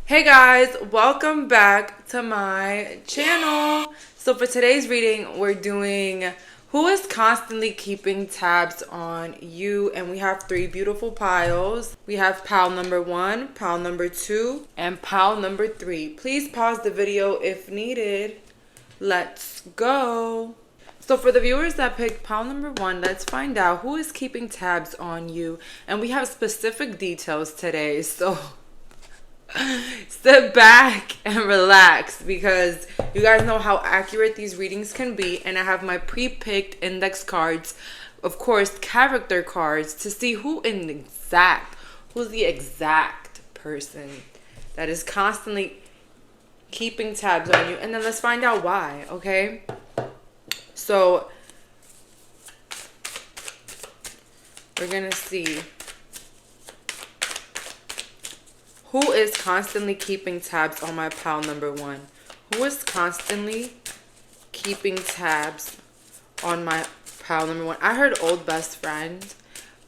Hey guys, welcome back to my channel. So for today's reading, we're doing who is constantly keeping tabs on you, and we have three beautiful piles. We have pile number 1, pile number 2, and pile number 3. Please pause the video if needed. Let's go. So for the viewers that picked pile number 1, let's find out who is keeping tabs on you, and we have specific details today. So sit back and relax because you guys know how accurate these readings can be, and I have my pre-picked index cards, of course character cards, to see who's the exact person that is constantly keeping tabs on you, and then let's find out why. Okay, so we're gonna see who is constantly keeping tabs on my pile number 1. Who is constantly keeping tabs on my pile number 1? I heard old best friend,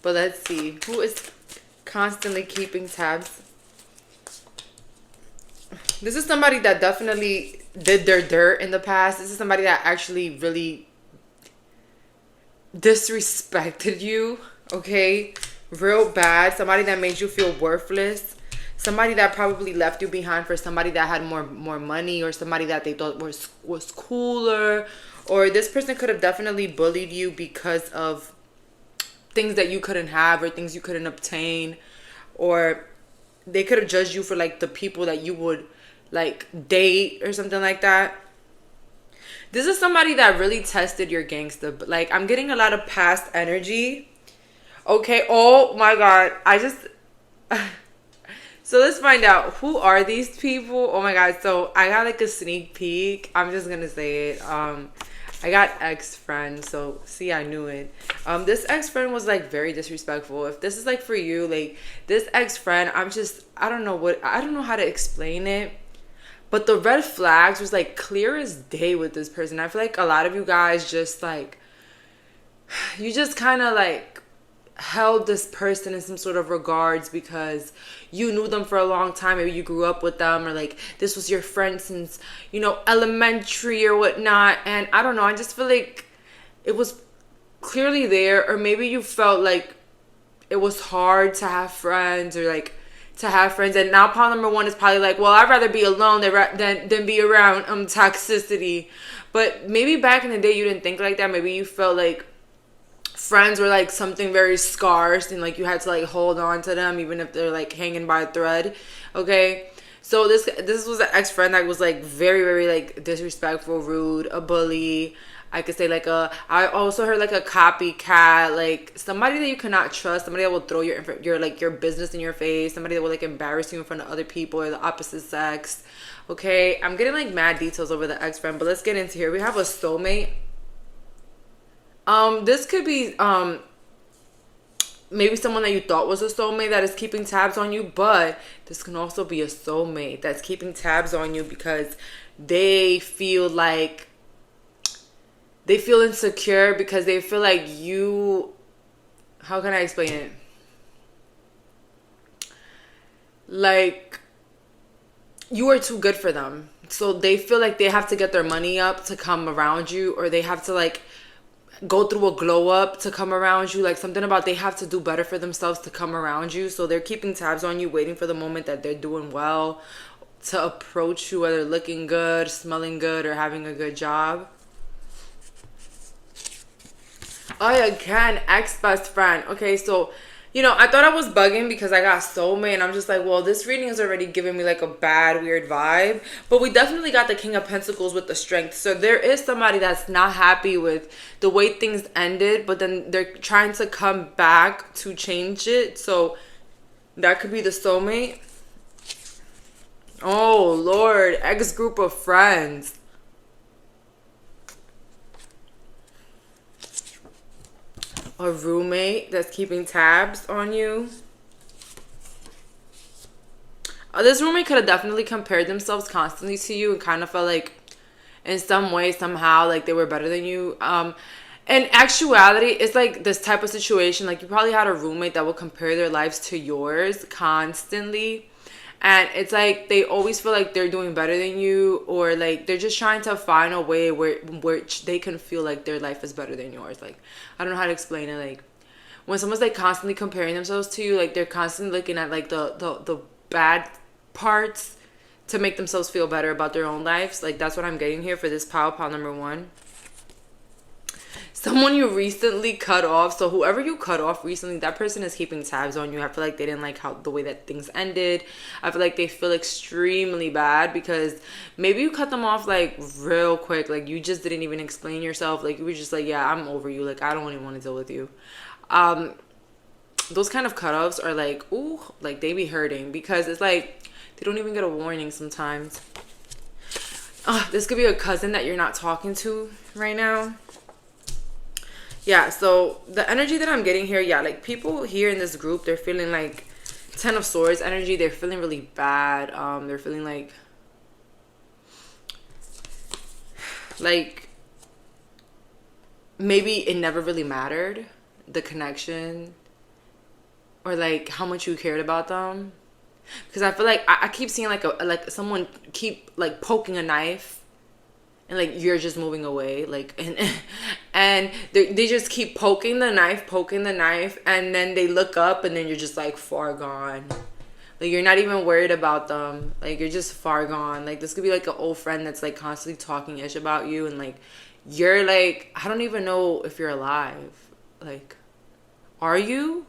but let's see. Who is constantly keeping tabs? This is somebody that definitely did their dirt in the past. This is somebody that actually really disrespected you, okay? Real bad. Somebody that made you feel worthless. Somebody that probably left you behind for somebody that had more money, or somebody that they thought was cooler. Or this person could have definitely bullied you because of things that you couldn't have or things you couldn't obtain. Or they could have judged you for like the people that you would like date or something like that. This is somebody that really tested your gangster. Like, I'm getting a lot of past energy. Okay, oh my god. So let's find out, who are these people? Oh my god, so I got like a sneak peek. I'm just gonna say it. I got ex-friend, so see, I knew it. This ex-friend was like very disrespectful. If this is like for you, like this ex-friend, I don't know how to explain it. But the red flags was like clear as day with this person. I feel like a lot of you guys just like, you just kind of like held this person in some sort of regards because you knew them for a long time. Maybe you grew up with them, or like this was your friend since, elementary or whatnot. And I don't know, I just feel like it was clearly there. Or maybe you felt like it was hard to have friends, or like to have friends. And now pile number 1 is probably like, well, I'd rather be alone than be around toxicity. But maybe back in the day you didn't think like that. Maybe you felt like friends were like something very scarce, and like you had to like hold on to them even if they're like hanging by a thread. Okay, so this was an ex-friend that was like very, very like disrespectful, rude, a bully. I could say like I also heard like a copycat, like somebody that you cannot trust, somebody that will throw your business in your face, somebody that will like embarrass you in front of other people or the opposite sex. Okay, I'm getting like mad details over the ex-friend, but let's get into here. We have a soulmate. This could be maybe someone that you thought was a soulmate that is keeping tabs on you, but this can also be a soulmate that's keeping tabs on you because they feel insecure, because they feel like you, how can I explain it? Like, you are too good for them. So they feel like they have to get their money up to come around you, or they have to like go through a glow up to come around you. Like something about they have to do better for themselves to come around you. So they're keeping tabs on you, waiting for the moment that they're doing well to approach you, whether looking good, smelling good, or having a good job. Oh, again, ex-best friend. Okay, so I thought I was bugging because I got soulmate, and I'm just like, well, this reading is already giving me like a bad, weird vibe. But we definitely got the King of Pentacles with the Strength. So there is somebody that's not happy with the way things ended, but then they're trying to come back to change it. So that could be the soulmate. Oh, Lord, ex-group of friends. A roommate that's keeping tabs on you. This roommate could have definitely compared themselves constantly to you and kind of felt like in some way, somehow, like they were better than you. In actuality, it's like this type of situation. Like you probably had a roommate that will compare their lives to yours constantly. And it's like they always feel like they're doing better than you, or like they're just trying to find a way where they can feel like their life is better than yours. Like, I don't know how to explain it. Like, when someone's like constantly comparing themselves to you, like they're constantly looking at like the bad parts to make themselves feel better about their own lives. Like, that's what I'm getting here for this pile number one. Someone you recently cut off. So whoever you cut off recently, that person is keeping tabs on you. I feel like they didn't like how the way that things ended. I feel like they feel extremely bad because maybe you cut them off like real quick. Like, you just didn't even explain yourself. Like, you were just like, yeah, I'm over you. Like, I don't even want to deal with you. Those kind of cutoffs are like, ooh, like they be hurting because it's like they don't even get a warning sometimes. This could be a cousin that you're not talking to right now. Yeah, so the energy that I'm getting here, yeah, like people here in this group, they're feeling like 10 of Swords energy. They're feeling really bad. They're feeling like maybe it never really mattered, the connection, or like how much you cared about them. Because I feel like I keep seeing like someone keep like poking a knife, and like you're just moving away, like, and they just keep poking the knife, and then they look up, and then you're just like far gone. Like, you're not even worried about them. Like, you're just far gone. Like, this could be like an old friend that's like constantly talking ish about you, and like you're like, I don't even know if you're alive. Like, are you?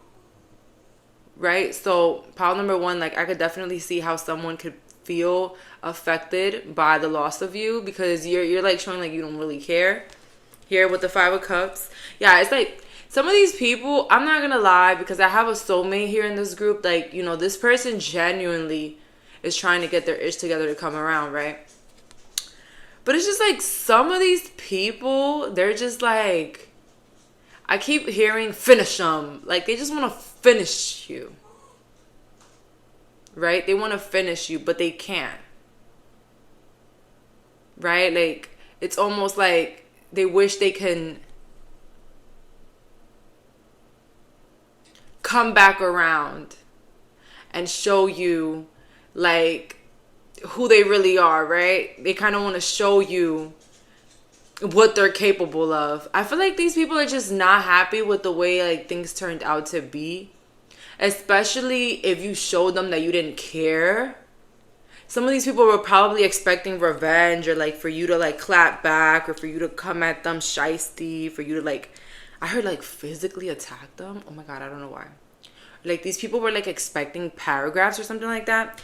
Right? So pile number one, like I could definitely see how someone could feel affected by the loss of you, because you're like showing like you don't really care. Here with the 5 of Cups, yeah, it's like some of these people, I'm not gonna lie, because I have a soulmate here in this group. Like, you know, this person genuinely is trying to get their ish together to come around, right? But it's just like some of these people, they're just like, I keep hearing finish them. Like, they just want to finish you. Right? They want to finish you, but they can't. Right? Like, it's almost like they wish they can come back around and show you, like, who they really are, right? They kind of want to show you what they're capable of. I feel like these people are just not happy with the way like things turned out to be, especially if you showed them that you didn't care. Some of these people were probably expecting revenge, or like for you to like clap back, or for you to come at them shiesty, for you to like, I heard like physically attack them. Oh my god, I don't know why. Like, these people were like expecting paragraphs or something like that.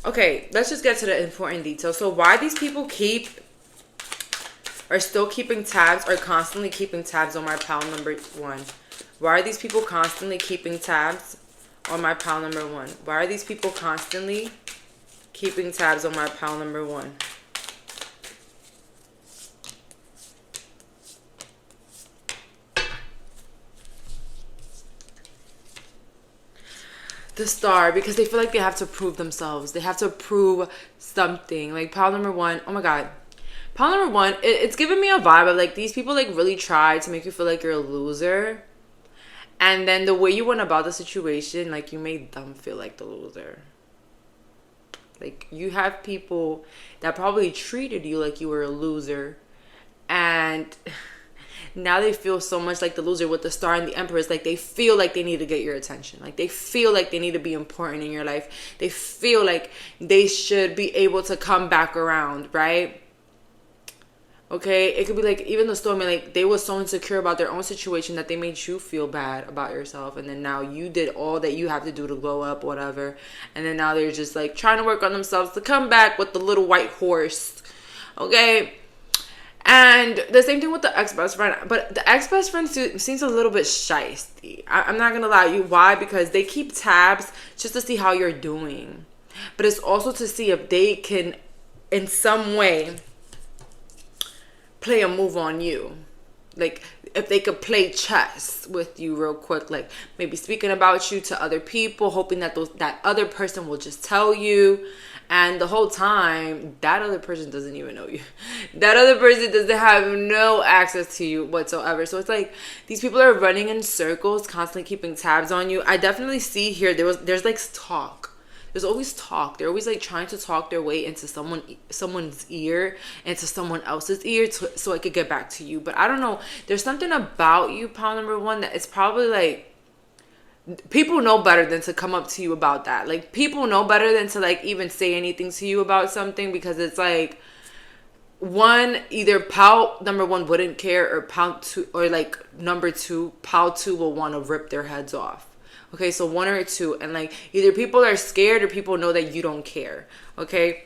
Okay, let's just get to the important details. So why these people are still keeping tabs, or constantly keeping tabs on my pile number one? Why are these people constantly keeping tabs on my pile number one? Why are these people constantly keeping tabs on my pile number one? The Star, because they feel like they have to prove themselves. They have to prove something. Like, pile number one, oh my god. Pile number one, it's giving me a vibe of like these people like really try to make you feel like you're a loser. And then the way you went about the situation, like you made them feel like the loser. Like, you have people that probably treated you like you were a loser. And now they feel so much like the loser with the Star and the Empress. Like, they feel like they need to get your attention. Like, they feel like they need to be important in your life. They feel like they should be able to come back around, right? Okay, it could be like even the Stormy, like they were so insecure about their own situation that they made you feel bad about yourself, and then now you did all that you have to do to glow up, whatever, and then now they're just like trying to work on themselves to come back with the little white horse. Okay, and the same thing with the ex-best friend, but the ex-best friend seems a little bit shysty. I'm not gonna lie. Why? Because they keep tabs just to see how you're doing, but it's also to see if they can in some way play a move on you. Like, if they could play chess with you real quick, like maybe speaking about you to other people, hoping that that other person will just tell you, and the whole time that other person doesn't even know you. That other person doesn't have no access to you whatsoever. So it's like these people are running in circles, constantly keeping tabs on you. I definitely see here there's like talk. there's always talk. They're always like trying to talk their way into someone's ear, into someone else's ear, so it could get back to you. But I don't know, there's something about you, pile number one, that it's probably like people know better than to come up to you about that. Like, people know better than to like even say anything to you about something, because it's like, one, either pal number one wouldn't care, or pal two, or like number two, pal two will want to rip their heads off. Okay, so one or two, and like either people are scared or people know that you don't care. Okay,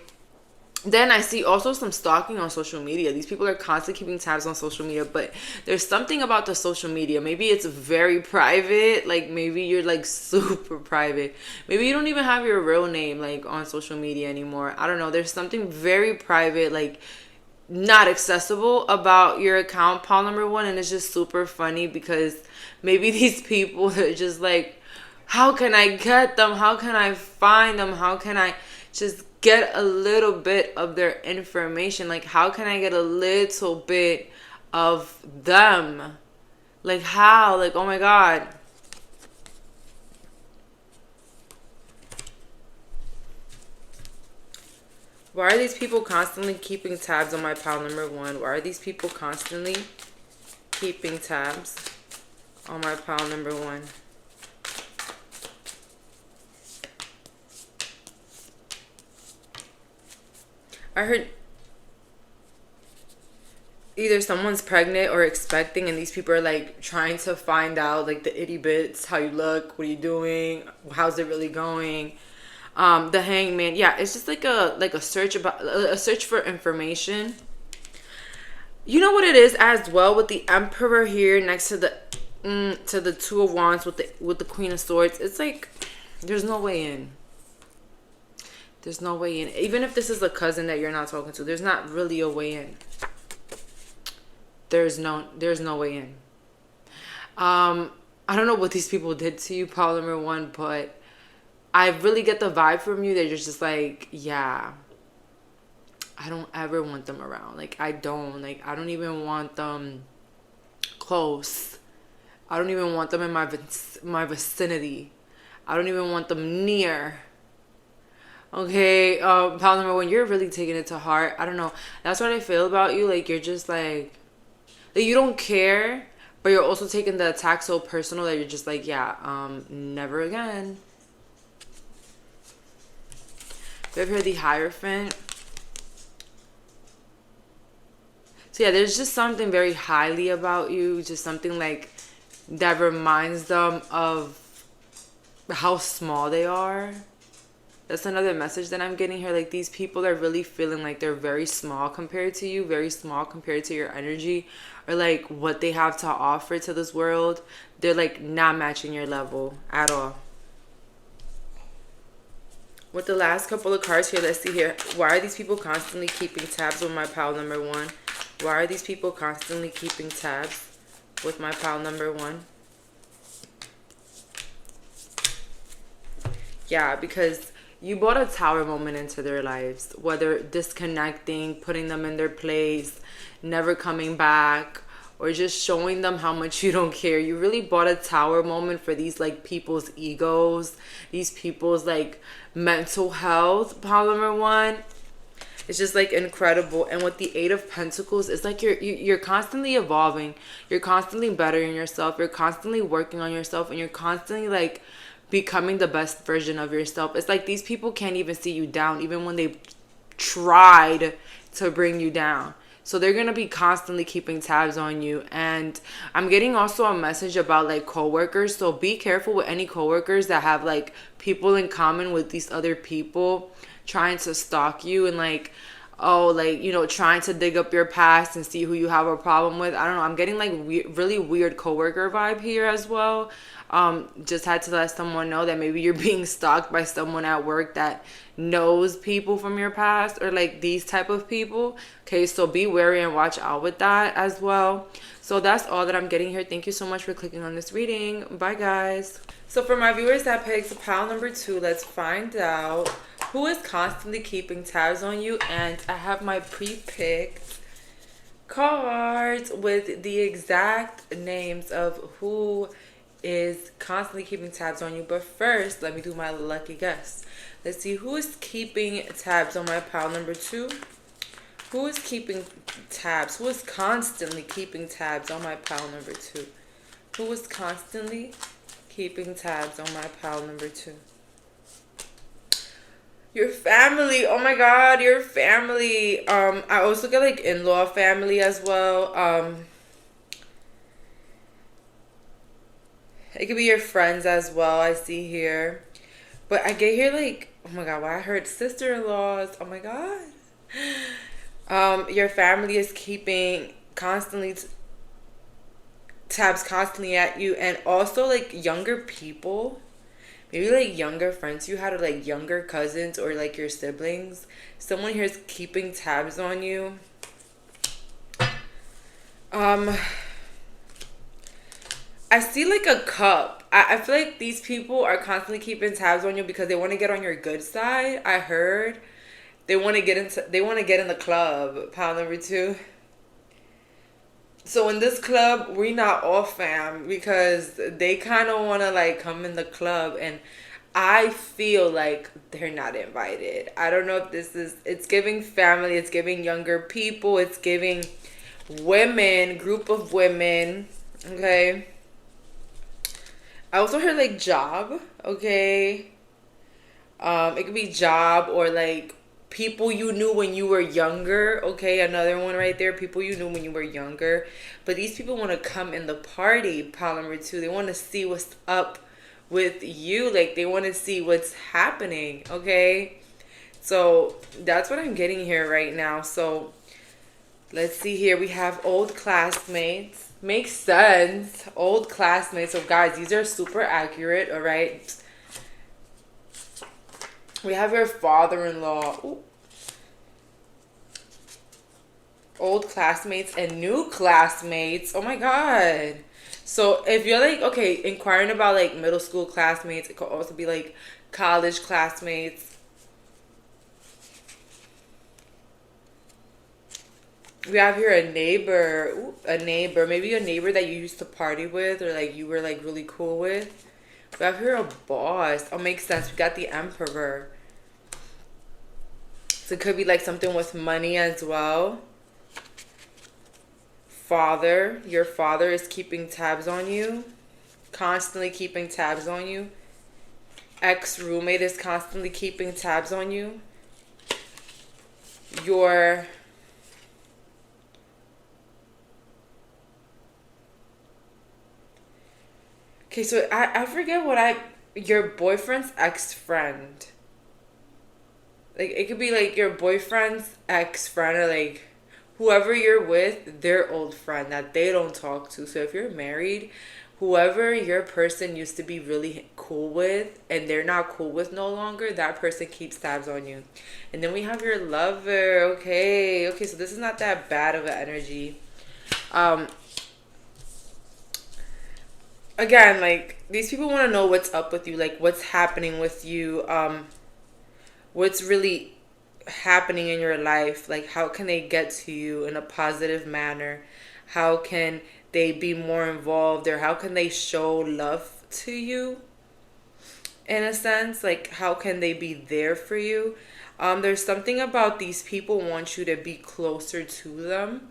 then I see also some stalking on social media. These people are constantly keeping tabs on social media, but there's something about the social media. Maybe it's very private. Like, maybe you're like super private. Maybe you don't even have your real name like on social media anymore. I don't know. There's something very private, like not accessible about your account, pile number one. And it's just super funny because maybe these people are just like, how can I get them? How can I find them? How can I just get a little bit of their information? Like, how can I get a little bit of them? Like, how? Like, oh my God. Why are these people constantly keeping tabs on my pile number one? Why are these people constantly keeping tabs on my pile number one? I heard either someone's pregnant or expecting, and these people are like trying to find out like the itty bits, how you look, what are you doing, how's it really going. The hangman, yeah, it's just like a search for information. You know what it is as well, with the Emperor here next to the Two of Wands with the Queen of Swords. It's like there's no way in. There's no way in. Even if this is a cousin that you're not talking to, there's not really a way in. There's no way in. I don't know what these people did to you, pile number one, but I really get the vibe from you that you're just like, yeah, I don't ever want them around. Like, I don't even want them close. I don't even want them in my vicinity. I don't even want them near. Okay, pal number one, you're really taking it to heart. I don't know. That's what I feel about you. Like, you're just like you don't care, but you're also taking the attack so personal that you're just like, yeah, never again. We have here the Hierophant. So yeah, there's just something very highly about you. Just something like that reminds them of how small they are. That's another message that I'm getting here. Like, these people are really feeling like they're very small compared to you, very small compared to your energy, or like what they have to offer to this world. They're like not matching your level at all. With the last couple of cards here, let's see here. Why are these people constantly keeping tabs with my pile number one? Why are these people constantly keeping tabs with my pile number one? Yeah, because you brought a tower moment into their lives, whether disconnecting, putting them in their place, never coming back, or just showing them how much you don't care. You really brought a tower moment for these like people's egos, these people's like mental health. Pile number one, it's just like incredible. And with the Eight of Pentacles, it's like you're constantly evolving, you're constantly bettering yourself, you're constantly working on yourself, and you're constantly like becoming the best version of yourself. It's like these people can't even see you down, even when they tried to bring you down. So they're going to be constantly keeping tabs on you. And I'm getting also a message about like coworkers. So be careful with any coworkers that have like people in common with these other people trying to stalk you and like, oh, like, you know, trying to dig up your past and see who you have a problem with. I don't know. I'm getting like really weird coworker vibe here as well. Just had to let someone know that maybe you're being stalked by someone at work that knows people from your past, or like these type of people. Okay, so be wary and watch out with that as well. So that's all that I'm getting here. Thank you so much for clicking on this reading. Bye, guys. So for my viewers that picked pile number two, let's find out who is constantly keeping tabs on you. And I have my pre-picked cards with the exact names of who is constantly keeping tabs on you. But first, let me do my lucky guess. Let's see, who is keeping tabs on my pile number 2? Who is keeping tabs? Who is constantly keeping tabs on my pile number 2? Who is constantly keeping tabs on my pile number 2? Your family. Oh my god, your family. I also get like in-law family as well. It could be your friends as well, I see here. But I get here like, oh my god, well, I heard sister-in-laws. Oh my god. Your family is keeping constantly tabs constantly at you, and also like younger people, maybe like younger friends you had, or like younger cousins, or like your siblings. Someone here is keeping tabs on you. I see like a cup. I feel like these people are constantly keeping tabs on you because they want to get on your good side. I heard they want to get in the club. Pile number 2. So in this club, we not all fam because they kind of want to like come in the club, and I feel like they're not invited. I don't know if it's giving family, it's giving younger people, it's giving women, group of women, okay? I also heard like job, okay? It could be job, or like people you knew when you were younger, okay? Another one right there, people you knew when you were younger. But these people want to come in the party, pile number 2. They want to see what's up with you. Like, they want to see what's happening, okay? So that's what I'm getting here right now. So let's see here. We have old classmates. Makes sense. Old classmates. So guys, these are super accurate, all right? We have your father-in-law. Ooh. Old classmates and new classmates. Oh my god. So if you're like, okay, inquiring about like middle school classmates, it could also be like college classmates. We have here a neighbor. Ooh, a neighbor. Maybe a neighbor that you used to party with, or like you were like really cool with. We have here a boss. Oh, makes sense. We got the emperor. So it could be like something with money as well. Father. Your father is keeping tabs on you. Constantly keeping tabs on you. Ex-roommate is constantly keeping tabs on you. Your... Okay, so I forget your boyfriend's ex-friend. Like, it could be like your boyfriend's ex-friend, or like whoever you're with, their old friend that they don't talk to. So if you're married, whoever your person used to be really cool with and they're not cool with no longer, that person keeps tabs on you. And then we have your lover. Okay, so this is not that bad of an energy. Again, like, these people want to know what's up with you, like what's happening with you, what's really happening in your life, like how can they get to you in a positive manner, how can they be more involved, or how can they show love to you in a sense, like how can they be there for you. There's something about these people want you to be closer to them,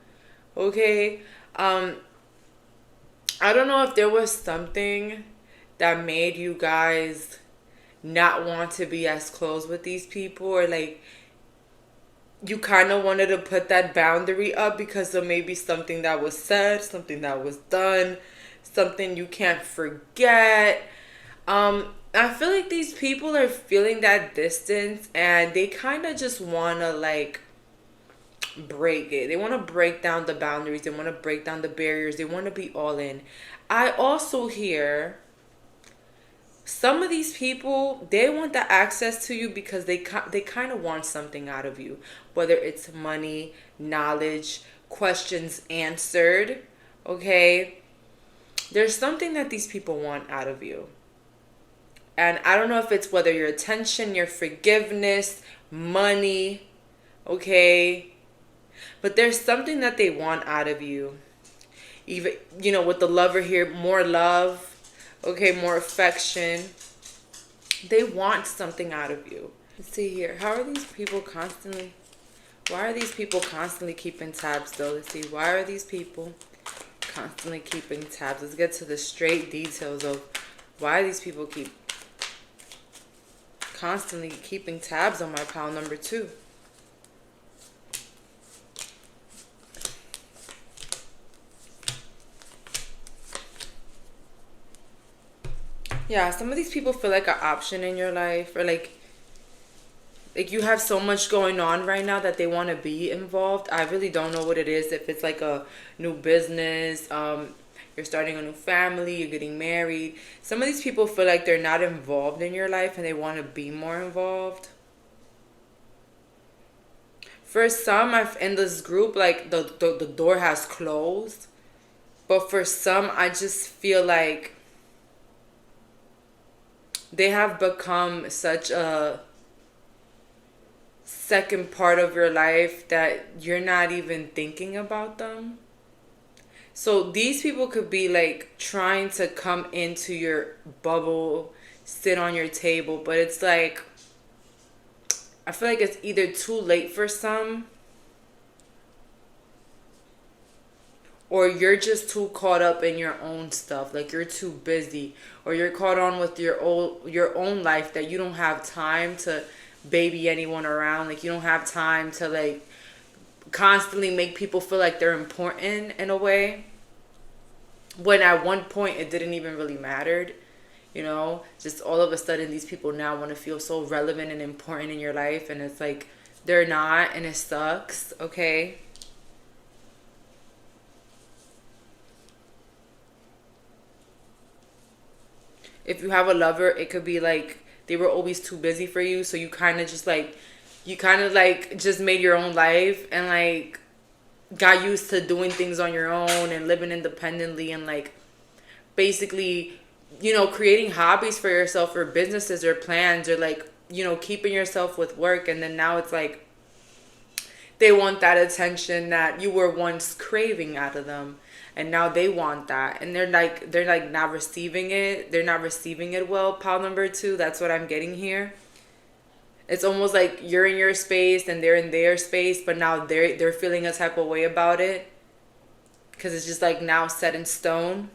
okay? I don't know if there was something that made you guys not want to be as close with these people, or like you kind of wanted to put that boundary up because of maybe something that was said, something that was done, something you can't forget. I feel like these people are feeling that distance, and they kind of just want to like break it. They want to break down the boundaries. They want to break down the barriers. They want to be all in. I also hear some of these people, they want the access to you because they kind of want something out of you, whether it's money, knowledge, questions answered, okay? There's something that these people want out of you. And I don't know if it's whether your attention, your forgiveness, money, okay? But there's something that they want out of you. Even, you know, with the lover here, more love, okay, more affection. They want something out of you. Let's see here. How are these people constantly? Why are these people constantly keeping tabs though? Let's see. Why are these people constantly keeping tabs? Let's get to the straight details of why these people keep constantly keeping tabs on my pile number 2. Yeah, some of these people feel like an option in your life, or like you have so much going on right now that they want to be involved. I really don't know what it is. If it's like a new business, you're starting a new family, you're getting married. Some of these people feel like they're not involved in your life and they want to be more involved. For some, I've in this group, like the door has closed. But for some, I just feel like they have become such a second part of your life that you're not even thinking about them. So these people could be like trying to come into your bubble, sit on your table, but it's like I feel like it's either too late for some, or you're just too caught up in your own stuff, like you're too busy, or you're caught on with your own life that you don't have time to baby anyone around. Like you don't have time to like constantly make people feel like they're important in a way, when at one point it didn't even really mattered. Just all of a sudden these people now want to feel so relevant and important in your life, and it's like they're not, and it sucks. Okay. If you have a lover, it could be like they were always too busy for you, so you kind of like just made your own life and like got used to doing things on your own and living independently, and like basically, creating hobbies for yourself, or businesses or plans, or like, keeping yourself with work. And then now it's like they want that attention that you were once craving out of them, and now they want that, and they're like not receiving it. They're not receiving it well. Pile number 2, that's what I'm getting here. It's almost like you're in your space and they're in their space, but now they're feeling a type of way about it because it's just like now set in stone.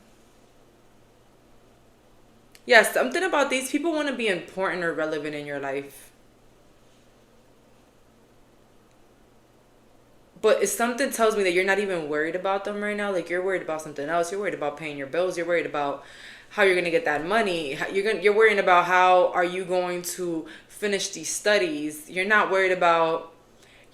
Yeah, something about these people want to be important or relevant in your life. But if something tells me that you're not even worried about them right now, like you're worried about something else, you're worried about paying your bills, you're worried about how you're gonna get that money, you're worrying about how are you going to finish these studies. You're not worried about,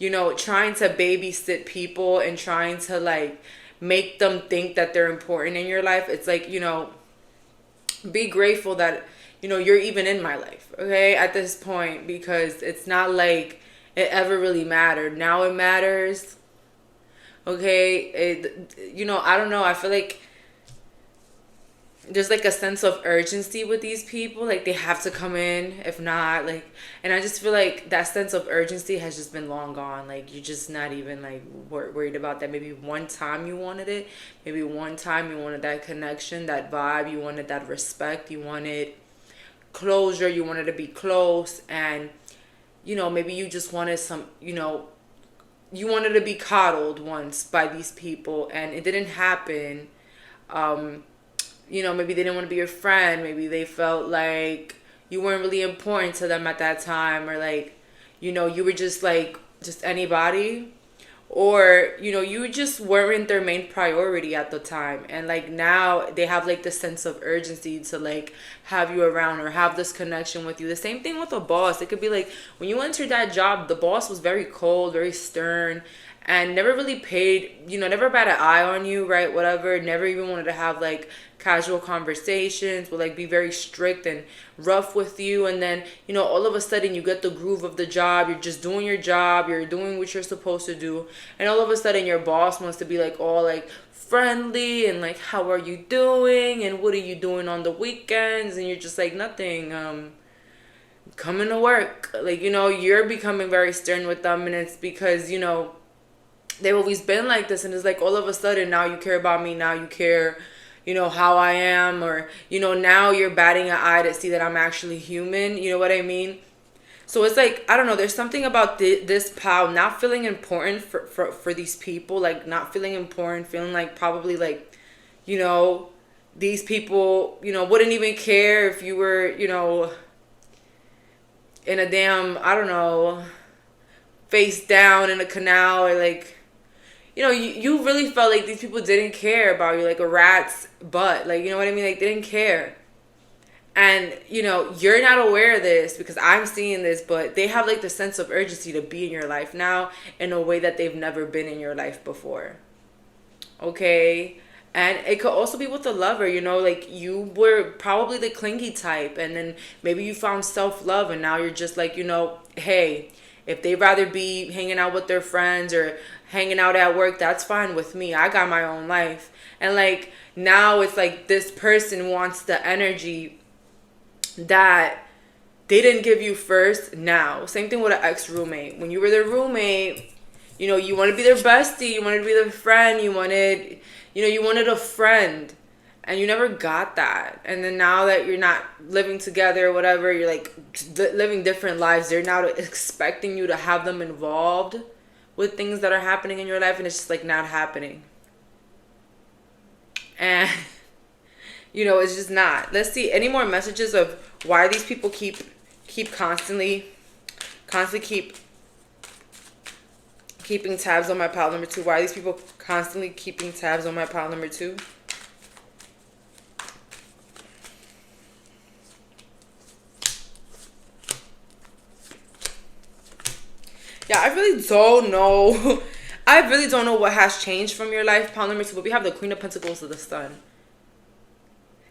trying to babysit people and trying to like make them think that they're important in your life. It's like, be grateful that, you're even in my life, okay, at this point, because it's not like it ever really mattered. Now it matters. Okay, I don't know. I feel like there's like a sense of urgency with these people. Like they have to come in, if not, like, and I just feel like that sense of urgency has just been long gone. Like you're just not even like worried about that. Maybe one time you wanted it. Maybe one time you wanted that connection, that vibe. You wanted that respect. You wanted closure. You wanted to be close, and maybe you just wanted some, you wanted to be coddled once by these people and it didn't happen. Maybe they didn't want to be your friend. Maybe they felt like you weren't really important to them at that time, or like, you were just like, just anybody, or, you just weren't their main priority at the time. And like now they have like the sense of urgency to like have you around or have this connection with you. The same thing with a boss. It could be like when you entered that job, the boss was very cold, very stern, and never really paid, never bat an eye on you, right? Whatever. Never even wanted to have like casual conversations, would like be very strict and rough with you. And then, all of a sudden you get the groove of the job. You're just doing your job. You're doing what you're supposed to do. And all of a sudden your boss wants to be like all like friendly and like, how are you doing? And what are you doing on the weekends? And you're just like, nothing. Coming to work. Like, you're becoming very stern with them. And it's because, they've always been like this, and it's like all of a sudden now you care about me, now you care, how I am, or now you're batting an eye to see that I'm actually human. You know what I mean? So it's like, I don't know, there's something about this pal not feeling important for these people, like not feeling important, feeling like probably like, you know, these people, you know, wouldn't even care if you were, you know, in a damn, I don't know, face down in a canal, or like, you know, you really felt like these people didn't care about you, like a rat's butt. Like, you know what I mean? Like, they didn't care. And, you know, you're not aware of this because I'm seeing this, but they have like the sense of urgency to be in your life now in a way that they've never been in your life before. Okay? And it could also be with a lover, you know, like you were probably the clingy type, and then maybe you found self love, and now you're just like, you know, hey, if they rather be hanging out with their friends or hanging out at work, that's fine with me. I got my own life. And like now it's like this person wants the energy that they didn't give you first now. Same thing with an ex-roommate. When you were their roommate, you know, you wanted to be their bestie, you wanted to be their friend, you wanted, you know, you wanted a friend, and you never got that. And then now that you're not living together or whatever, you're like living different lives, they're now expecting you to have them involved with things that are happening in your life, and it's just like not happening. And you know, it's just not. Let's see any more messages of why these people keep constantly keeping tabs on my pile number 2. Why are these people constantly keeping tabs on my pile number 2? Yeah, I really don't know. I really don't know what has changed from your life, pile number 2. But we have the Queen of Pentacles of the Sun.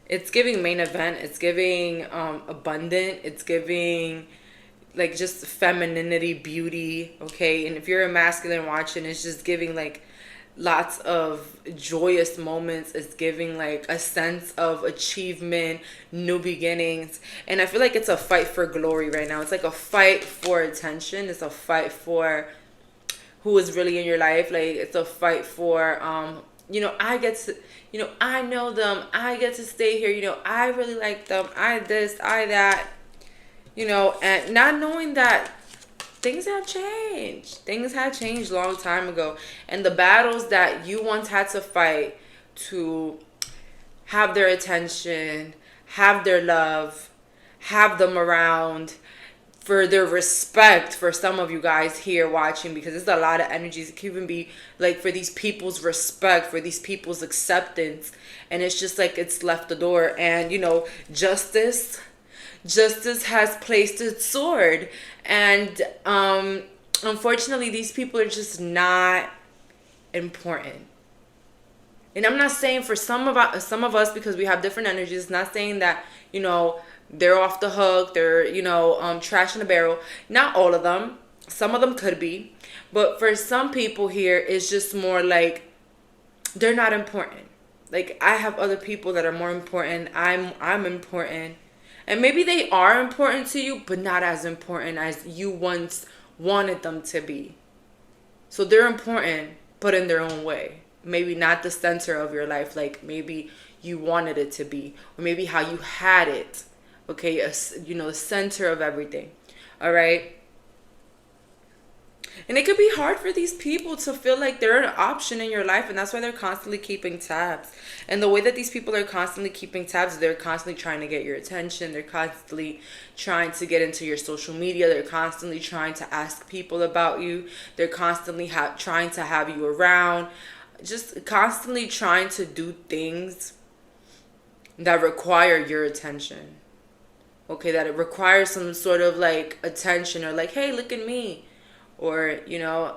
It's giving main event. It's giving abundant. It's giving like just femininity, beauty. Okay, and if you're a masculine watching, it's just giving like lots of joyous moments. It's giving like a sense of achievement, new beginnings. And I feel like it's a fight for glory right now. It's like a fight for attention. It's a fight for who is really in your life. Like it's a fight for you know, I get to, you know, I know them, I get to stay here, you know, I really like them, I this, I that, you know, and not knowing that things have changed. Things had changed a long time ago. And the battles that you once had to fight to have their attention, have their love, have them around, for their respect, for some of you guys here watching, because there's a lot of energies. It can even be like for these people's respect, for these people's acceptance, and it's just like it's left the door. And you know, justice has placed its sword, and unfortunately these people are just not important. And I'm not saying for some of us, because we have different energies, it's not saying that, you know, they're off the hook, they're, you know, trash in a barrel. Not all of them. Some of them could be. But for some people here, it's just more like they're not important. Like, I have other people that are more important. I'm important. And maybe they are important to you, but not as important as you once wanted them to be. So they're important, but in their own way. Maybe not the center of your life, like maybe you wanted it to be, or maybe how you had it. Okay, you know, the center of everything. All right. And it could be hard for these people to feel like they're an option in your life, and that's why they're constantly keeping tabs. And the way that these people are constantly keeping tabs, they're constantly trying to get your attention. They're constantly trying to get into your social media. They're constantly trying to ask people about you. They're constantly trying to have you around. Just constantly trying to do things that require your attention. Okay, that it requires some sort of like attention, or like, hey, look at me. Or, you know,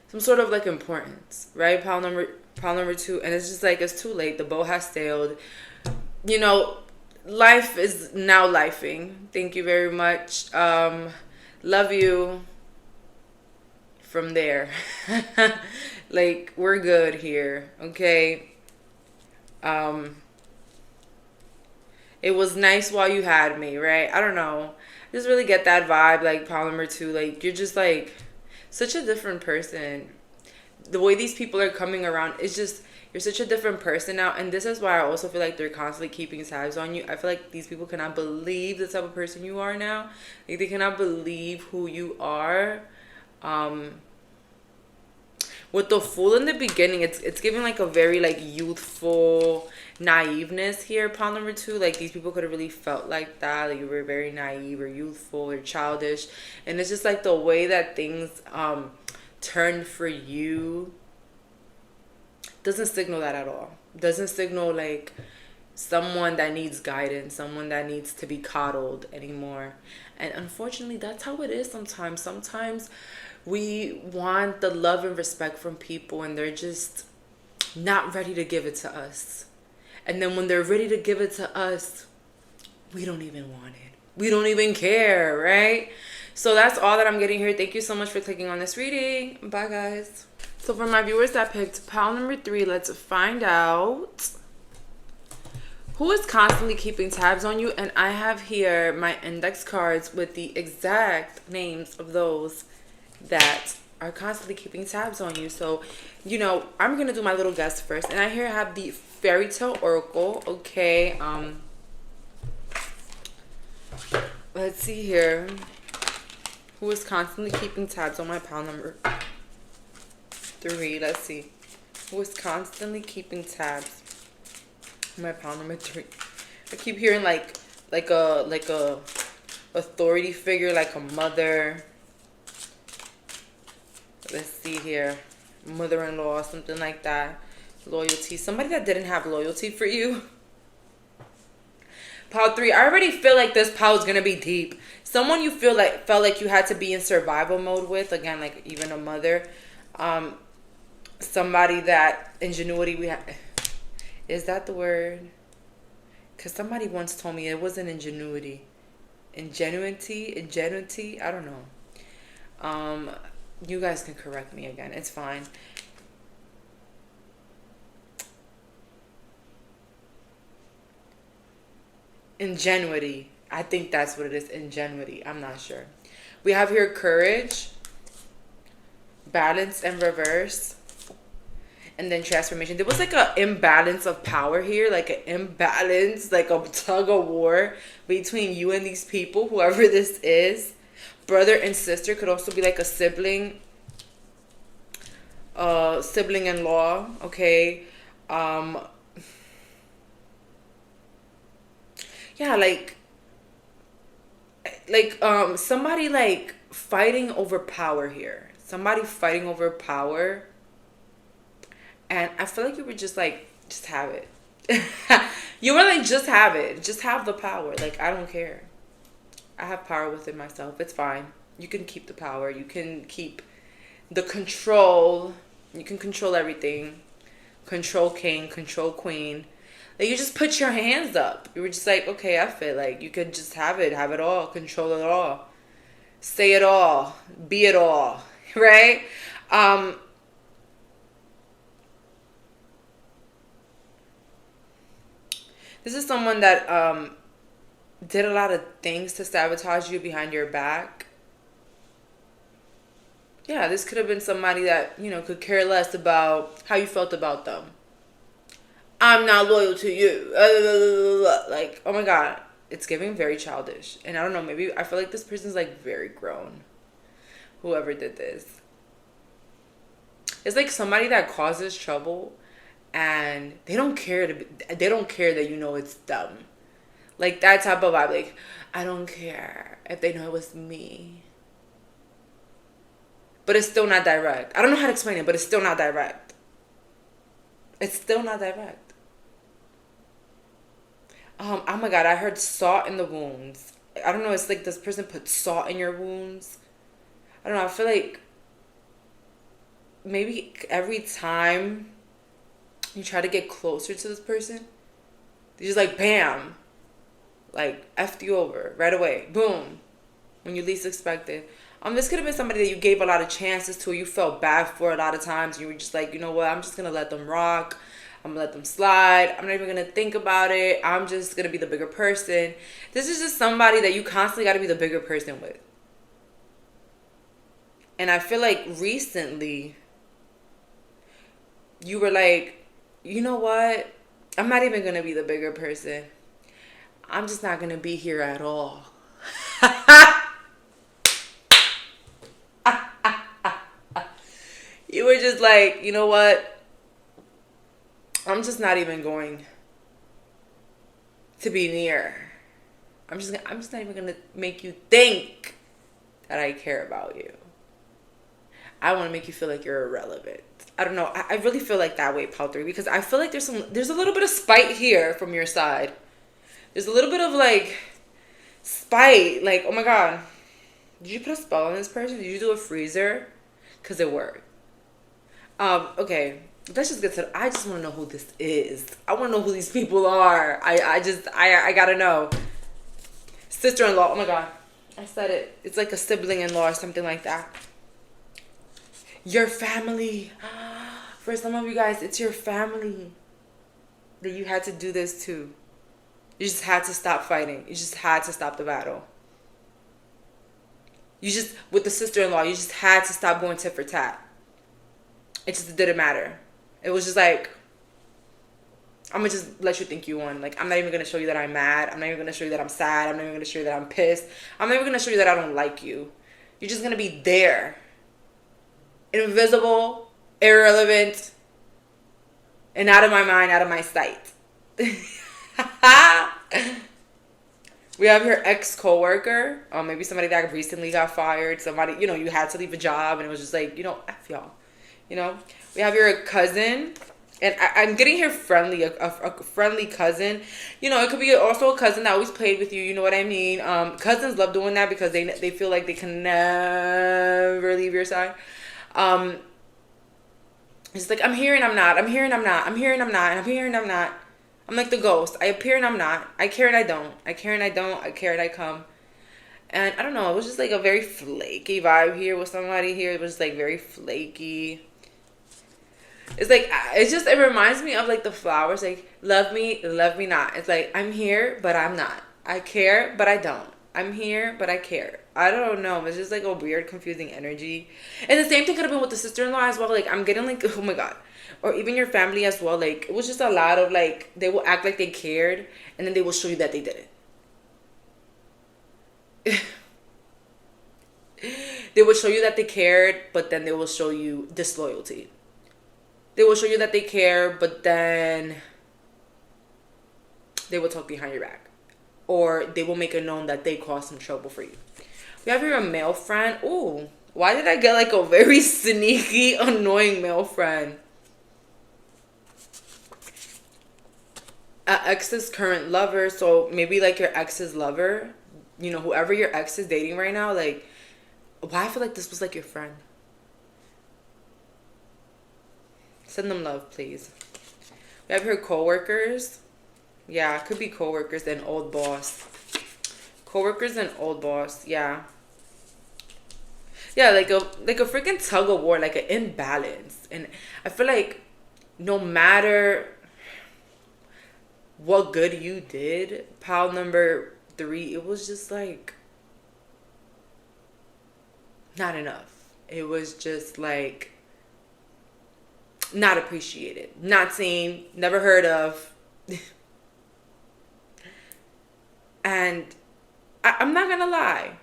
some sort of like importance, right? Pile number 2. And it's just like, it's too late. The boat has sailed. You know, life is now lifing. Thank you very much. Love you from there. Like, we're good here, okay? It was nice while you had me, right? I don't know. I just really get that vibe, like, pile number 2. Like, you're just, like, such a different person. The way these people are coming around, it's just, You're such a different person now. And this is why I also feel like they're constantly keeping tabs on you. I feel like these people cannot believe the type of person you are now. Like, they cannot believe who you are. With the fool in the beginning, it's giving like a very like youthful naiveness here. Pile number two, like these people could have really felt like that. Like, you were very naive or youthful or childish, and it's just like the way that things turned for you doesn't signal that at all. Doesn't signal like someone that needs guidance, someone that needs to be coddled anymore. And unfortunately, that's how it is sometimes. Sometimes we want the love and respect from people, and they're just not ready to give it to us. And then when they're ready to give it to us, we don't even want it. We don't even care, right? So that's all that I'm getting here. Thank you so much for clicking on this reading. Bye, guys. So for my viewers that picked pile number 3, let's find out who is constantly keeping tabs on you. And I have here my index cards with the exact names of those that are constantly keeping tabs on you. So, you know, I'm going to do my little guess first. And I here have the Fairy Tale Oracle. Okay. Let's see here. Who is constantly keeping tabs on my pile number 3? Let's see. Who is constantly keeping tabs on my pile number 3? I keep hearing like a authority figure, like a mother. Let's see here. Mother-in-law, something like that. Loyalty. Somebody that didn't have loyalty for you. Pile 3. I already feel like this pile is going to be deep. Someone you felt like you had to be in survival mode with. Again, like even a mother. Somebody that ingenuity is that the word? Because somebody once told me it wasn't ingenuity. Ingenuity? I don't know. You guys can correct me again. It's fine. Ingenuity. I think that's what it is. Ingenuity. I'm not sure. We have here courage, balance and reverse, and then transformation. There was like an imbalance of power here, like an imbalance, like a tug of war between you and these people, whoever this is. Brother and sister could also be like a sibling in law. Okay. Yeah, like somebody like fighting over power here. Somebody fighting over power. And I feel like you were just like, just have it. You were like, just have it. Just have the power. Like, I don't care. I have power within myself. It's fine. You can keep the power. You can keep the control. You can control everything. Control king, control queen. Like, you just put your hands up. You were just like, okay, F it. Like, you could just have it all, control it all, say it all, be it all, right? This is someone that did a lot of things to sabotage you behind your back. Yeah, this could have been somebody that, you know, could care less about how you felt about them. I'm not loyal to you. Like, oh my God. It's giving very childish. And I don't know, maybe I feel like this person's like very grown. Whoever did this. It's like somebody that causes trouble and they don't care that you know it's them. Like that type of vibe. Like, I don't care if they know it was me. But it's still not direct. I don't know how to explain it, but it's still not direct. It's still not direct. Oh my God, I heard salt in the wounds. I don't know, it's like this person put salt in your wounds. I don't know, I feel like maybe every time you try to get closer to this person, they just like, bam, like effed you over right away. Boom. When you least expect it. This could have been somebody that you gave a lot of chances to. You felt bad for a lot of times. You were just like, you know what? I'm just going to let them rock. I'm going to let them slide. I'm not even going to think about it. I'm just going to be the bigger person. This is just somebody that you constantly got to be the bigger person with. And I feel like recently you were like, you know what? I'm not even gonna be the bigger person. I'm just not gonna be here at all. You were just like, you know what? I'm just not even going to be near. I'm just not even gonna make you think that I care about you. I want to make you feel like you're irrelevant. I don't know. I really feel like that way, Pal 3, because I feel like there's a little bit of spite here from your side. There's a little bit of like spite. Like, oh my God, did you put a spell on this person? Did you do a freezer? Because it worked. Okay. Let's just get to I just want to know who this is. I want to know who these people are. I gotta know. Sister-in-law. Oh my God. I said it. It's like a sibling-in-law or something like that. Your family. For some of you guys, it's your family that you had to do this to. You just had to stop fighting. You just had to stop the battle. With the sister-in-law, you just had to stop going tit for tat. It just didn't matter. It was just like, I'm going to just let you think you won. Like, I'm not even going to show you that I'm mad. I'm not even going to show you that I'm sad. I'm not even going to show you that I'm pissed. I'm not even going to show you that I don't like you. You're just going to be there. Invisible, irrelevant, and out of my mind, out of my sight. We have your ex-coworker. Maybe somebody that recently got fired. Somebody, you had to leave a job and it was just like, F y'all. We have your cousin. And I'm getting here friendly, a friendly cousin. It could be also a cousin that always played with you. You know what I mean? Cousins love doing that because they feel like they can never leave your side. It's like, I'm here and I'm not. I'm here and I'm not. I'm here and I'm not. I'm here and I'm not. I'm like the ghost. I appear and I'm not. I care and I don't. I care and I don't. I care and I come. And I don't know. It was just like a very flaky vibe here with somebody here. It was just like very flaky. It's like, it reminds me of like the flowers. Like, love me not. It's like, I'm here, but I'm not. I care, but I don't. I'm here, but I care. I don't know. It's just like a weird, confusing energy. And the same thing could have been with the sister-in-law as well. Like, I'm getting like, oh my God. Or even your family as well. Like, it was just a lot of like, they will act like they cared, and then they will show you that they didn't. They will show you that they cared, but then they will show you disloyalty. They will show you that they care, but then they will talk behind your back. Or they will make it known that they caused some trouble for you. We have here a male friend. Ooh, why did I get like a very sneaky, annoying male friend? An ex's current lover. So maybe like your ex's lover. Whoever your ex is dating right now. Like, why I feel like this was like your friend. Send them love, please. We have her coworkers. Yeah, it could be coworkers and old boss. Coworkers and old boss. Yeah. Yeah, like a freaking tug of war, like an imbalance. And I feel like no matter what good you did, pal number 3, it was just like not enough. It was just like not appreciated, not seen, never heard of. And I'm not gonna lie,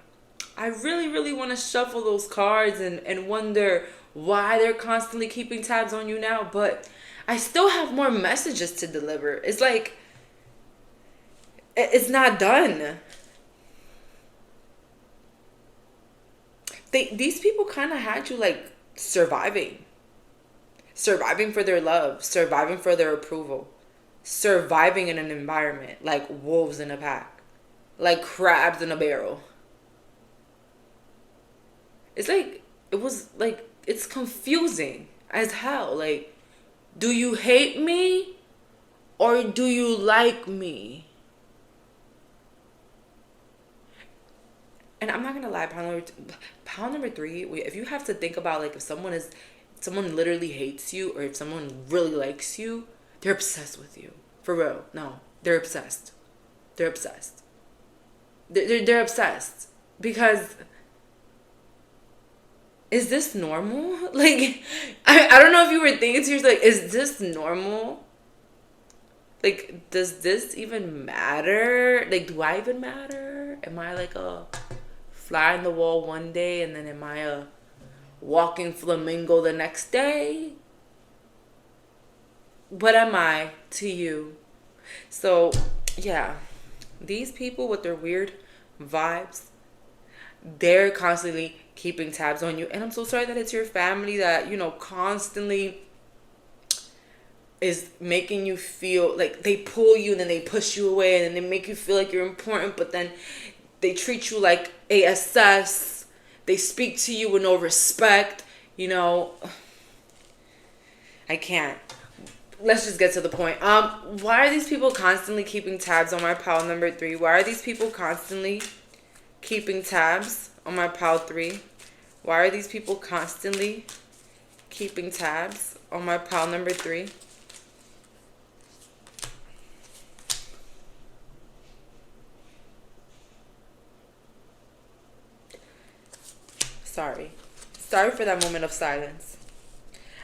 I really, really want to shuffle those cards and wonder why they're constantly keeping tabs on you now, but I still have more messages to deliver. It's like, it's not done. These people kind of had you like surviving for their love, surviving for their approval, surviving in an environment like wolves in a pack, like crabs in a barrel. It's like, it was like, it's confusing as hell. Like, do you hate me or do you like me? And I'm not gonna lie, pound number 3, if you have to think about like if someone literally hates you or if someone really likes you, they're obsessed with you. For real. No, they're obsessed. They're obsessed. They're obsessed. Because is this normal? Like, I don't know if you were thinking to yourself, like, is this normal? Like, does this even matter? Like, do I even matter? Am I like a fly in the wall one day, and then am I a walking flamingo the next day? What am I to you? So, yeah, these people with their weird vibes, they're constantly keeping tabs on you. And I'm so sorry that it's your family that, constantly is making you feel like they pull you and then they push you away and then they make you feel like you're important, but then they treat you like ASS. They speak to you with no respect. I can't. Let's just get to the point. Why are these people constantly keeping tabs on my pile number 3? Why are these people constantly keeping tabs on my pile 3? Why are these people constantly keeping tabs on my pile number 3? Sorry for that moment of silence.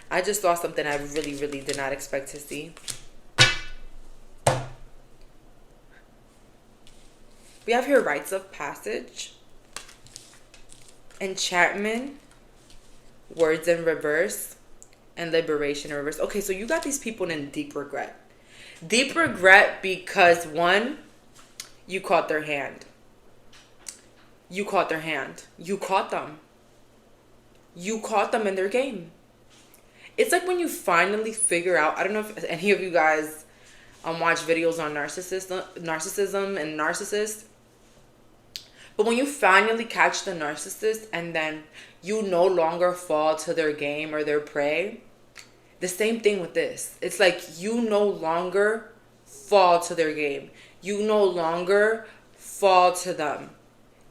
I just saw something I really, really did not expect to see. We have here rites of passage, enchantment, words in reverse, and liberation in reverse. Okay, so you got these people in deep regret. Deep regret because, one, you caught their hand. You caught their hand. You caught them. You caught them in their game. It's like when you finally figure out, I don't know if any of you guys watch videos on narcissism and narcissists, but when you finally catch the narcissist and then you no longer fall to their game or their prey, the same thing with this. It's like you no longer fall to their game. You no longer fall to them.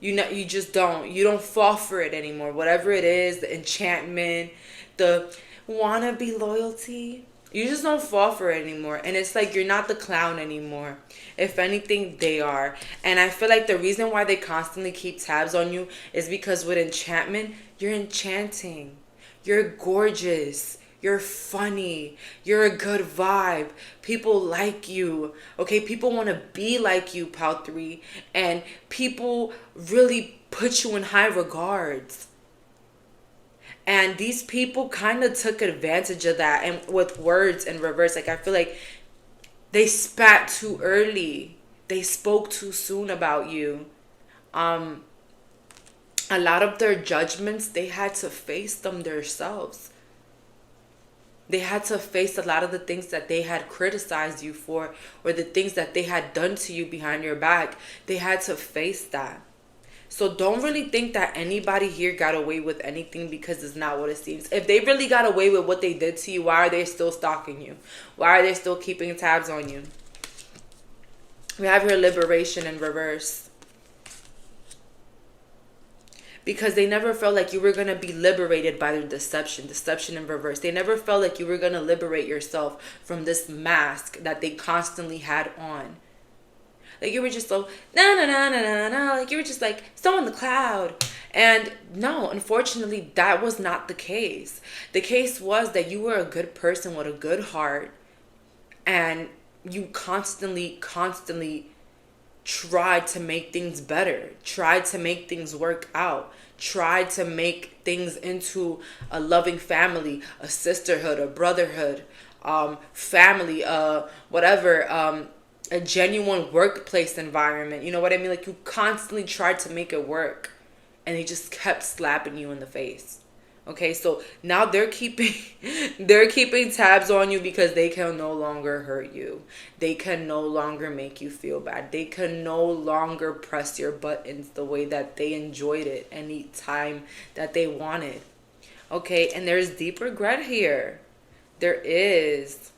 You just don't. You don't fall for it anymore. Whatever it is, the enchantment, the wannabe loyalty, you just don't fall for it anymore. And it's like you're not the clown anymore. If anything, they are. And I feel like the reason why they constantly keep tabs on you is because with enchantment, you're enchanting. You're gorgeous. You're funny. You're a good vibe. People like you. Okay, people want to be like you, Pal 3. And people really put you in high regards. And these people kind of took advantage of that. And with words in reverse, like I feel like they spat too early. They spoke too soon about you. A lot of their judgments, they had to face them themselves. They had to face a lot of the things that they had criticized you for, or the things that they had done to you behind your back. They had to face that. So don't really think that anybody here got away with anything, because it's not what it seems. If they really got away with what they did to you, why are they still stalking you? Why are they still keeping tabs on you? We have here liberation in reverse. Because they never felt like you were going to be liberated by their deception in reverse. They never felt like you were going to liberate yourself from this mask that they constantly had on. Like you were just so, like you were just like so in the cloud. And no, unfortunately, that was not the case. The case was that you were a good person with a good heart. And you constantly tried to make things better, tried to make things work out, tried to make things into a loving family, a sisterhood, a brotherhood, family, whatever, a genuine workplace environment. You know what I mean? Like you constantly tried to make it work, and they just kept slapping you in the face. Okay, so now they're keeping tabs on you because they can no longer hurt you. They can no longer make you feel bad. They can no longer press your buttons the way that they enjoyed it any time that they wanted. Okay, and there's deep regret here. There is.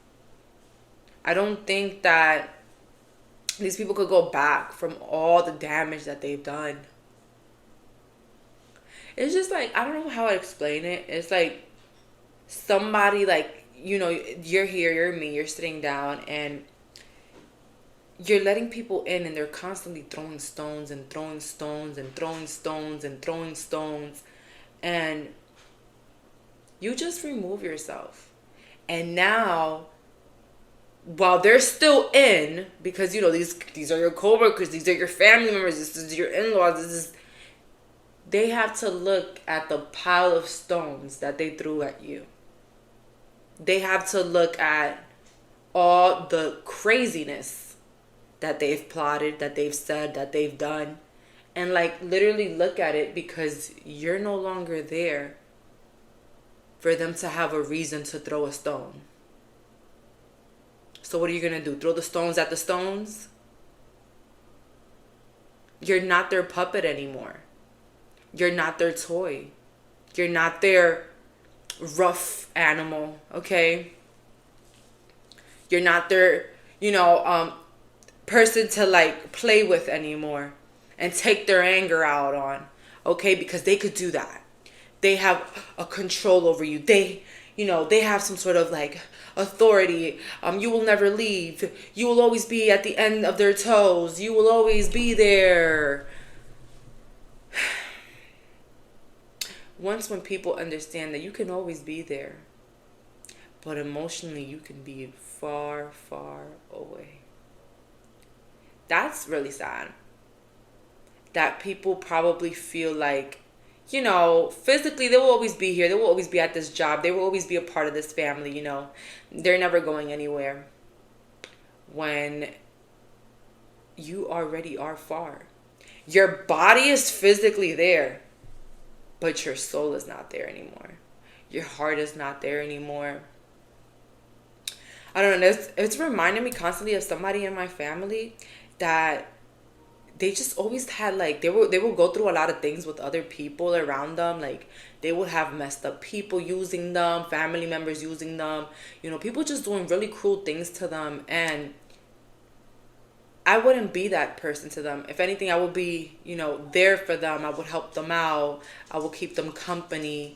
I don't think that these people could go back from all the damage that they've done. It's just like, I don't know how to explain it. It's like somebody, like, you're here, you're me, you're sitting down, and you're letting people in, and they're constantly throwing stones and throwing stones and throwing stones and throwing stones. And you just remove yourself. And now while they're still in, because you know these are your coworkers, these are your family members, this is your in-laws, this is, they have to look at the pile of stones that they threw at you. They have to look at all the craziness that they've plotted, that they've said, that they've done, and like literally look at it, because you're no longer there for them to have a reason to throw a stone. So what are you going to do? Throw the stones at the stones? You're not their puppet anymore. You're not their toy. You're not their rough animal, okay? You're not their, person to like play with anymore and take their anger out on, okay? Because they could do that. They have a control over you. They have some sort of like authority. You will never leave. You will always be at the end of their toes. You will always be there. Once when people understand that you can always be there, but emotionally you can be far, far away. That's really sad. That people probably feel like, physically they will always be here. They will always be at this job. They will always be a part of this family, They're never going anywhere. When you already are far. Your body is physically there, but your soul is not there anymore. Your heart is not there anymore. I don't know. It's reminding me constantly of somebody in my family that they just always had like, they will go through a lot of things with other people around them. Like they would have messed up people using them, family members using them, people just doing really cruel things to them. And I wouldn't be that person to them. If anything, I would be, there for them. I would help them out. I would keep them company.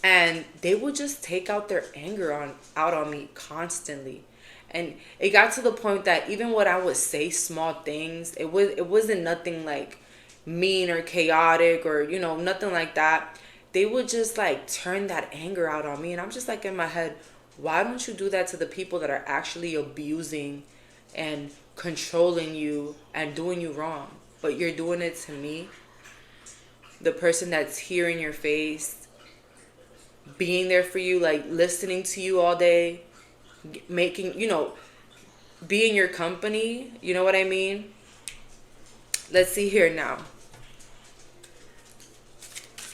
And they would just take out their anger out on me constantly. And it got to the point that even when I would say small things, it wasn't nothing like mean or chaotic or, nothing like that. They would just like turn that anger out on me. And I'm just like in my head, why don't you do that to the people that are actually abusing and controlling you and doing you wrong? But you're doing it to me, the person that's here in your face, being there for you, like listening to you all day, making, being your company. You know what I mean? Let's see here now.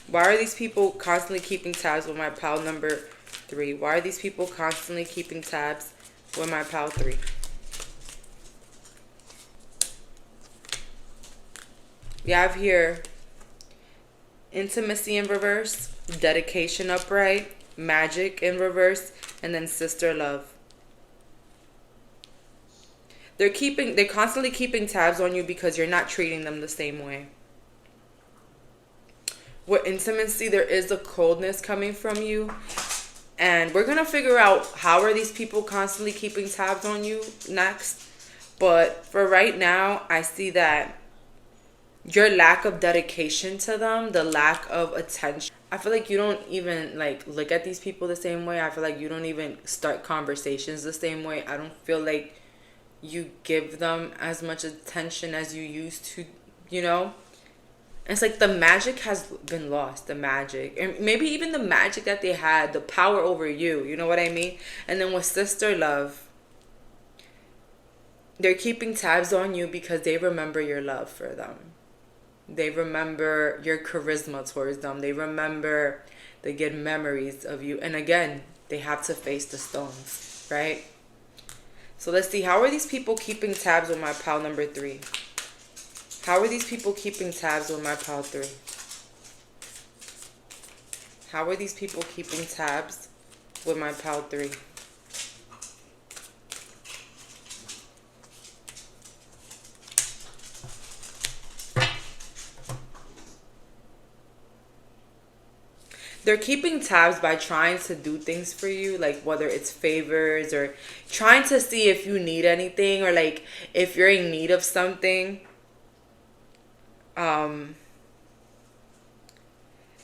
Why are these people constantly keeping tabs with my pal number 3? Why are these people constantly keeping tabs with my pal 3? We have here intimacy in reverse, dedication upright, magic in reverse, and then sister love. They're constantly keeping tabs on you because you're not treating them the same way. With intimacy, there is a coldness coming from you. And we're going to figure out how are these people constantly keeping tabs on you next. But for right now, I see that your lack of dedication to them, the lack of attention. I feel like you don't even like look at these people the same way. I feel like you don't even start conversations the same way. I don't feel like you give them as much attention as you used to, It's like the magic has been lost, the magic. And maybe even the magic that they had, the power over you, you know what I mean? And then with sister love, they're keeping tabs on you because they remember your love for them. They remember your charisma towards them. They remember the good memories of you. And again, they have to face the stones, right? So let's see. How are these people keeping tabs with my pal number 3? How are these people keeping tabs with my pal 3? How are these people keeping tabs with my pal 3? They're keeping tabs by trying to do things for you, like whether it's favors or trying to see if you need anything or like if you're in need of something.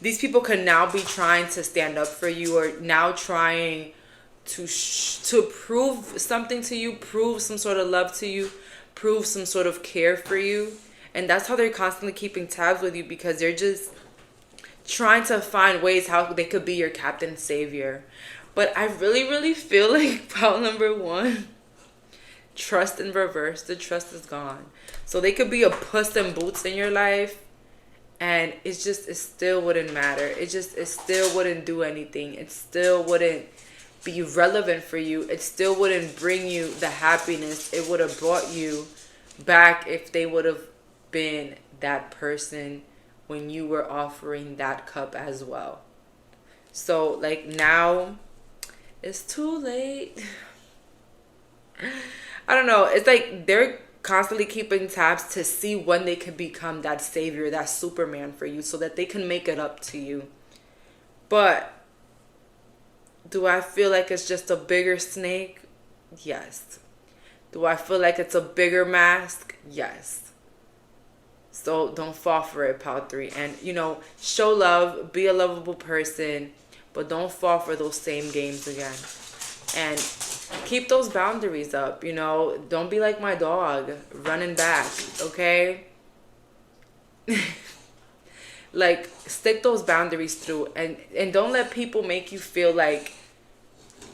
These people can now be trying to stand up for you or now trying to prove something to you, prove some sort of love to you, prove some sort of care for you. And that's how they're constantly keeping tabs with you, because they're just trying to find ways how they could be your captain savior. But I really, really feel like pile number one, trust in reverse. The trust is gone. So they could be a puss in boots in your life, and it still wouldn't matter. It still wouldn't do anything. It still wouldn't be relevant for you. It still wouldn't bring you the happiness it would have brought you back if they would have been that person when you were offering that cup as well. So like now it's too late. I don't know. It's like they're constantly keeping tabs to see when they can become that savior, that Superman for you, so that they can make it up to you. But do I feel like it's just a bigger snake? Yes. Do I feel like it's a bigger mask? Yes. So don't fall for it, pile 3. And, show love, be a lovable person, but don't fall for those same games again. And keep those boundaries up, Don't be like my dog, running back, okay? Like, stick those boundaries through, and don't let people make you feel like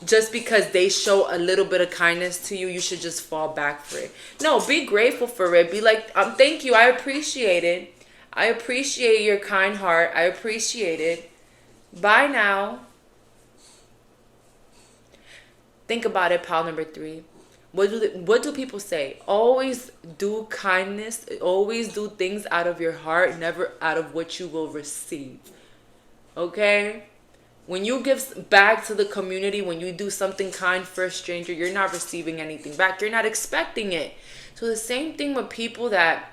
just because they show a little bit of kindness to you, you should just fall back for it. No, be grateful for it. Be like, thank you, I appreciate it. I appreciate your kind heart. I appreciate it. Bye now. Think about it, pile number 3. What do people say? Always do kindness. Always do things out of your heart, never out of what you will receive. Okay? When you give back to the community, when you do something kind for a stranger, you're not receiving anything back. You're not expecting it. So the same thing with people that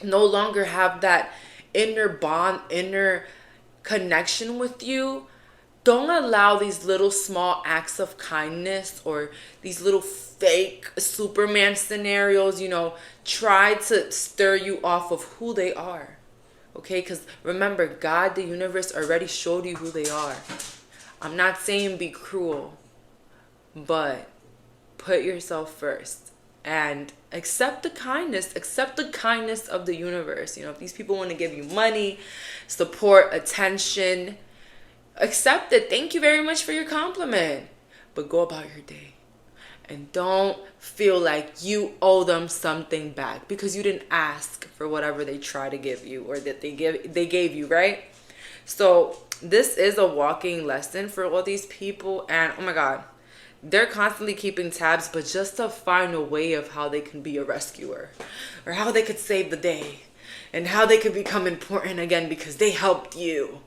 no longer have that inner bond, inner connection with you. Don't allow these little small acts of kindness or these little fake Superman scenarios, try to stir you off of who they are. Okay? Because remember, God, the universe already showed you who they are. I'm not saying be cruel, but put yourself first and accept the kindness. Accept the kindness of the universe. If these people want to give you money, support, attention, accept it. Thank you very much for your compliment. But go about your day. And don't feel like you owe them something back because you didn't ask for whatever they try to give you or that they gave you, right? So this is a walking lesson for all these people. And oh my God, they're constantly keeping tabs, but just to find a way of how they can be a rescuer or how they could save the day and how they could become important again because they helped you.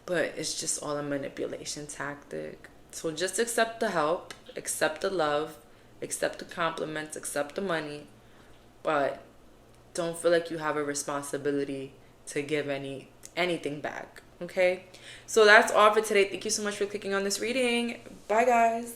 But it's just all a manipulation tactic. So just accept the help, accept the love, accept the compliments, accept the money. But don't feel like you have a responsibility to give anything back. Okay? So that's all for today. Thank you so much for clicking on this reading. Bye, guys.